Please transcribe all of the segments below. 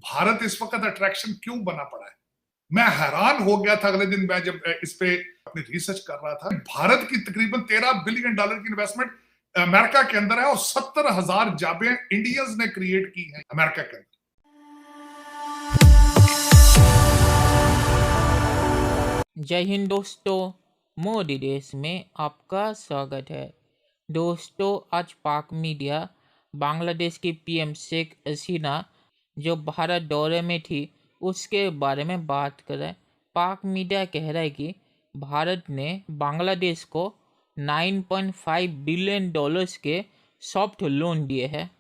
भारत इस वक्त अट्रैक्शन क्यों बना पड़ा है। मैं हैरान हो गया था अगले दिन मैं जब इस पे अपनी रिसर्च कर रहा था। भारत की तकरीबन $13 बिलियन की इन्वेस्टमेंट अमेरिका के अंदर है और 70,000 जॉबें इंडियंस ने क्रिएट की हैं अमेरिका के अंदर। जय हिंद दोस्तों, मोदी देश में आपका स्वागत है। दोस्तों, आज पाक मीडिया बांग्लादेश की पीएम शेख हसीना जो भारत दौरे में थी उसके बारे में बात करें। पाक मीडिया कह रहा है कि भारत ने बांग्लादेश को 9.5 बिलियन डॉलर्स के सॉफ्ट लोन दिए हैं।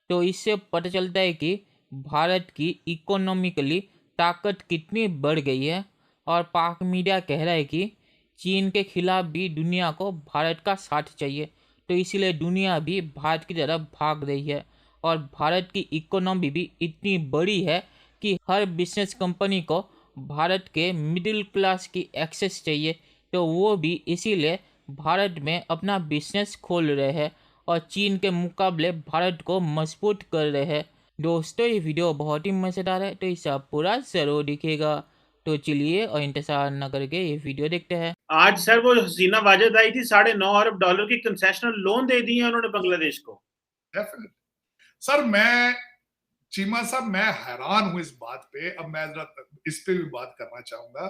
तो इससे पता चलता है कि भारत की इकोनॉमिकली ताकत कितनी बढ़ गई है। और पाक मीडिया कह रहा है कि चीन के खिलाफ भी दुनिया को भारत का साथ चाहिए, तो इसीलिए दुनिया भी भारत की तरफ भाग रही है। और भारत की इकोनॉमी भी इतनी बड़ी है कि हर बिजनेस कंपनी को भारत के मिडिल क्लास की एक्सेस चाहिए, तो वो भी इसीलिए भारत में अपना बिजनेस खोल रहे हैं और चीन के मुकाबले भारत को मजबूत कर रहे हैं। दोस्तों, ये वीडियो बहुत ही मज़ेदार है, तो इसे आप पूरा ज़रूर दिखेगा। तो चलिए और इंतजार न करके ये वीडियो देखते हैं। आज सर वो हसीना वाजिद आई थी, $9.5 अरब की कंसेशनल लोन दे दिए उन्होंने बांग्लादेश को। सर मैं चीमा साहब मैं हैरान हूं इस बात पे। अब मैं इस पे भी बात करना चाहूंगा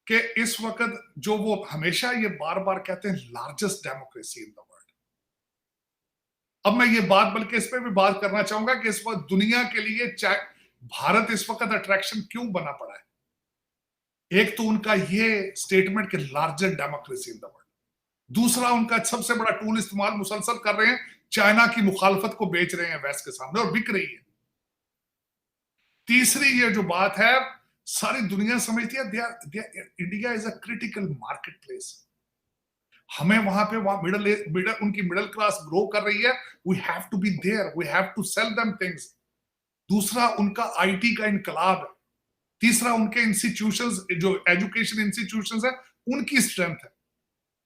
कि इस वक्त जो वो हमेशा ये बार बार कहते हैं largest democracy in the world. अब मैं ये बात बल्कि इस पे भी बात करना चाहूंगा कि इस वक्त दुनिया के लिए भारत इस वक्त अट्रैक्शन क्यों बना पड़ा है। एक तो उनका ये स्टेटमेंट कि largest democracy in the world, दूसरा उनका सबसे बड़ा टूल इस्तेमाल मुसलसल कर रहे हैं, चाइना की मुखालफत को बेच रहे हैं वेस्ट के सामने और बिक रही है। तीसरी ये जो बात है, सारी दुनिया समझती है India is a critical market place. हमें वहां पे उनकी मिडिल क्लास ग्रो कर रही है, we have to be there, we have to sell them things. दूसरा उनका आईटी का इनकलाब है। तीसरा उनके इंस्टीट्यूशंस, जो एजुकेशन इंस्टीट्यूशंस है, उनकी स्ट्रेंथ है।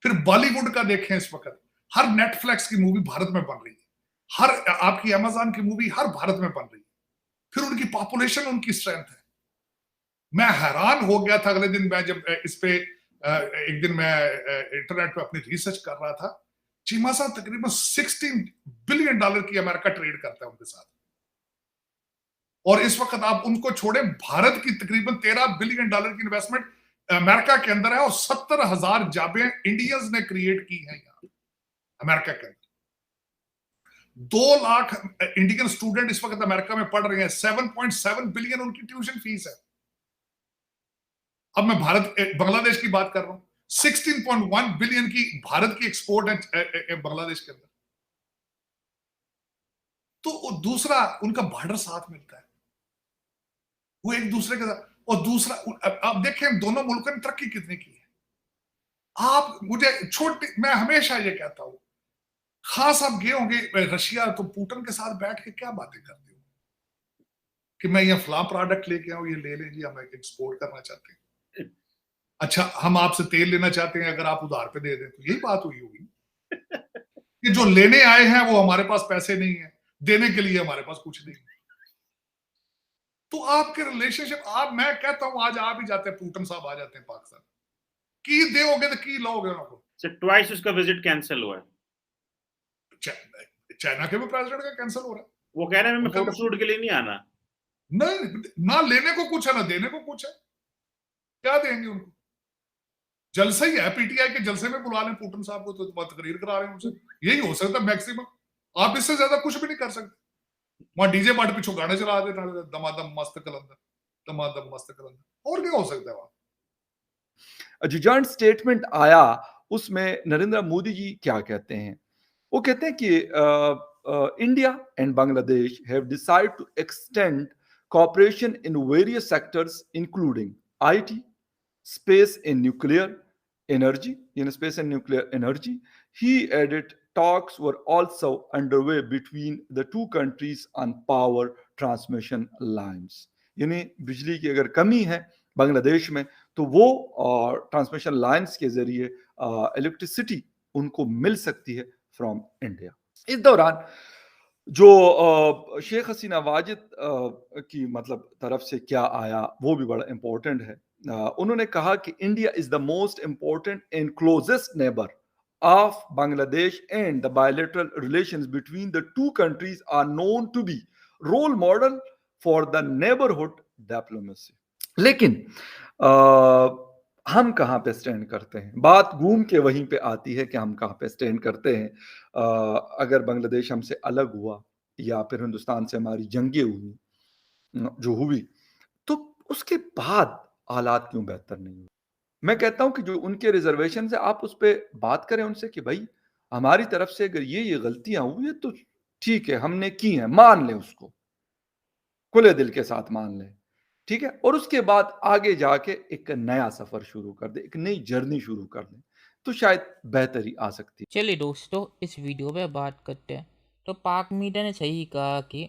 फिर बॉलीवुड का देखें, इस वक्त हर नेटफ्लिक्स की मूवी भारत में बन रही है, हर आपकी अमेजॉन की मूवी हर भारत में बन रही है। फिर उनकी पॉपुलेशन, उनकी स्ट्रेंथ है। मैं हैरान हो गया था अगले दिन मैं जब इस पे एक दिन मैं इंटरनेट पे अपनी रिसर्च कर रहा था। चीमा साहब तकरीबन $16 बिलियन की अमेरिका ट्रेड करता है उनके साथ। और इस वक्त आप उनको छोड़े, भारत की तकरीबन $13 बिलियन की इन्वेस्टमेंट अमेरिका के अंदर है और 70,000 जॉबें इंडियंस ने क्रिएट की हैं यहां अमेरिका के अंदर। 2 लाख इंडियन स्टूडेंट इस वक्त अमेरिका में पढ़ रहे हैं। 7.7 बिलियन उनकी ट्यूशन फीस है। अब मैं बांग्लादेश की बात कर रहा हूं, 16.1 बिलियन की भारत की एक्सपोर्ट है बांग्लादेश के अंदर। तो दूसरा उनका बॉर्डर साथ मिलता है, वो एक दूसरे के साथ। और दूसरा आप देखें दोनों मुल्कों ने तरक्की कितनी की है। आप मुझे मैं हमेशा ये कहता हूं, खास आप गए होंगे रशिया, तो पुतिन के साथ बैठ के क्या बातें करते हो कि मैं ये फला प्रोडक्ट लेके आऊं, ये ले लीजिए, हम एक्सपोर्ट करना चाहते हैं। अच्छा, हम आपसे तेल लेना चाहते हैं, अगर आप उधार पे दे दें, तो यही बात हुई होगी कि जो लेने आए हैं वो हमारे पास पैसे नहीं है, देने के लिए हमारे पास कुछ नहीं है। तो आपके रिलेशनशिप, मैं कहता हूं आज आ भी जाते हैं, पुतिन साहब आ जाते हैं पाकिस्तान, की दोगे तो की लोगे उनको। ट्वाइस उसका विजिट कैंसिल हुआ है। चाइना के भी प्रेसिडेंट का कैंसिल हो रहा है। वो कह रहे हैं मैं फोटो शूट के लिए नहीं आना। नहीं, ना लेने को कुछ है ना देने को कुछ है। क्या देंगे उनको? जलसा ही है, पीटीआई के जलसे में बुला लें पुतिन साहब को, तो तकरीर करा रहे हैं उनसे, यही हो सकता है मैक्सिमम। आप इससे ज्यादा कुछ भी नहीं कर सकते। वहां डीजे बाट पीछे गाने चला देना, दमादम मस्त कलंदर, दमादम मस्त कलंदर, और क्या हो सकता है वहां। जो जॉइंट स्टेटमेंट आया उसमें नरेंद्र मोदी जी क्या कहते हैं? वो कहते हैं कि India and Bangladesh have decided to extend cooperation in various sectors including IT, space and nuclear energy. He added talks were also underway between the two countries on power transmission lines. यानी बिजली की अगर कमी है बांग्लादेश में तो वो ट्रांसमिशन लाइंस के जरिए इलेक्ट्रिसिटी उनको मिल सकती है फ्रॉम इंडिया। इस दौरान जो शेख हसीना वाजिद की मतलब तरफ से क्या आया वो भी बड़ा इम्पोर्टेंट है। उन्होंने कहा कि India is the most important and closest neighbour of Bangladesh and the bilateral relations between the two countries are known to be role model for the neighbourhood diplomacy. लेकिन हम कहाँ पे स्टैंड करते हैं? बात घूम के वहीं पे आती है कि हम कहाँ पे स्टैंड करते हैं। अगर बांग्लादेश हमसे अलग हुआ या फिर हिंदुस्तान से हमारी जंगें हुई जो हुई, तो उसके बाद हालात क्यों बेहतर नहीं हुए? मैं कहता हूँ कि जो उनके रिजर्वेशन है आप उस पे बात करें उनसे कि भाई हमारी तरफ से अगर ये गलतियां हुई है तो ठीक है, हमने की हैं, मान लें उसको, खुले दिल के साथ मान लें, ठीक है? और उसके बाद आगे जाके एक नया सफ़र शुरू कर दें, एक नई जर्नी शुरू कर दें, तो शायद बेहतरी आ सकती है। चलिए दोस्तों, इस वीडियो पे बात करते हैं। तो पाक मीडिया ने सही कहा कि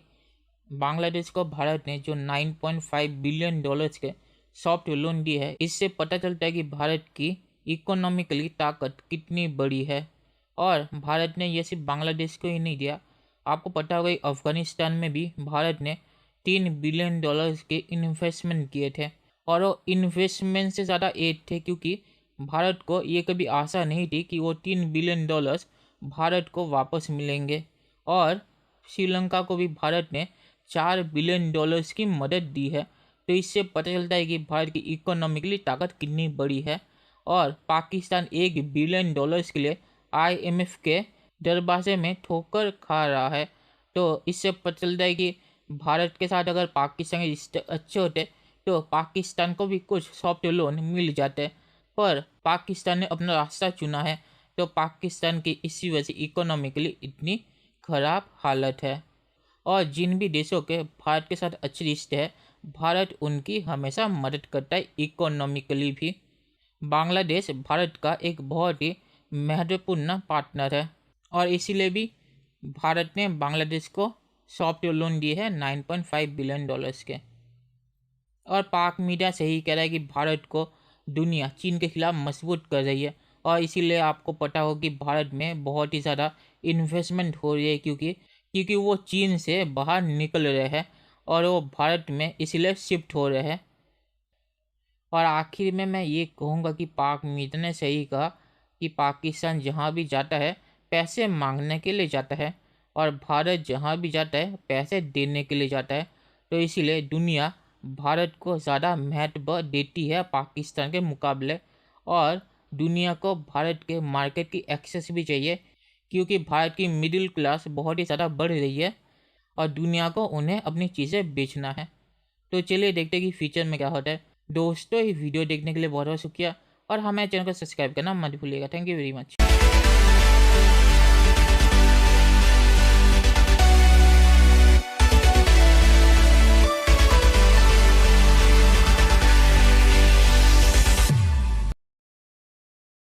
बांग्लादेश को भारत ने जो 9.5 बिलियन डॉलर्स के सॉफ्ट लोन दिए है, इससे पता चलता है कि भारत की इकोनॉमिकली ताकत कितनी बड़ी है। और भारत ने ये सिर्फ बांग्लादेश को ही नहीं दिया, आपको पता होगा कि अफगानिस्तान में भी भारत ने 3 बिलियन डॉलर्स के इन्वेस्टमेंट किए थे। और वो इन्वेस्टमेंट से ज़्यादा एड थे, क्योंकि भारत को ये कभी आशा नहीं थी कि वो 3 बिलियन डॉलर्स भारत को वापस मिलेंगे। और श्रीलंका को भी भारत ने 4 बिलियन डॉलर्स की मदद दी है। तो इससे पता चलता है कि भारत की इकोनॉमिकली ताकत कितनी बड़ी है। और पाकिस्तान 1 बिलियन डॉलर्स के लिए IMF के दरवाजे में ठोकर खा रहा है। तो इससे पता चलता है कि भारत के साथ अगर पाकिस्तान के रिश्ते अच्छे होते तो पाकिस्तान को भी कुछ सॉफ्ट लोन मिल जाते, पर पाकिस्तान ने अपना रास्ता चुना है। तो पाकिस्तान की इसी वजह से इकोनॉमिकली इतनी खराब हालत है। और जिन भी देशों के भारत के साथ अच्छे रिश्ते हैं, भारत उनकी हमेशा मदद करता है इकोनॉमिकली भी। बांग्लादेश भारत का एक बहुत ही महत्वपूर्ण पार्टनर है, और इसीलिए भी भारत ने बांग्लादेश को सॉफ्ट लोन दिए हैं 9.5 बिलियन डॉलर्स के। और पाक मीडिया सही कह रहा है कि भारत को दुनिया चीन के खिलाफ मजबूत कर रही है। और इसीलिए आपको पता हो कि भारत में बहुत ही ज़्यादा इन्वेस्टमेंट हो रही है, क्योंकि वो चीन से बाहर निकल रहे हैं और वो भारत में इसीलिए शिफ्ट हो रहे हैं। और आखिर में मैं ये कहूँगा कि पाक मीडिया ने सही कहा कि पाकिस्तान जहाँ भी जाता है पैसे मांगने के लिए जाता है, और भारत जहाँ भी जाता है पैसे देने के लिए जाता है। तो इसीलिए दुनिया भारत को ज़्यादा महत्व देती है पाकिस्तान के मुकाबले। और दुनिया को भारत के मार्केट की एक्सेस भी चाहिए, क्योंकि भारत की मिडिल क्लास बहुत ही ज़्यादा बढ़ रही है और दुनिया को उन्हें अपनी चीज़ें बेचना है। तो चलिए देखते हैं कि फ्यूचर में क्या होता है। दोस्तों, ये वीडियो देखने के लिए बहुत बहुत शुक्रिया, और हमारे चैनल को सब्सक्राइब करना मत भूलिएगा। Thank you very much.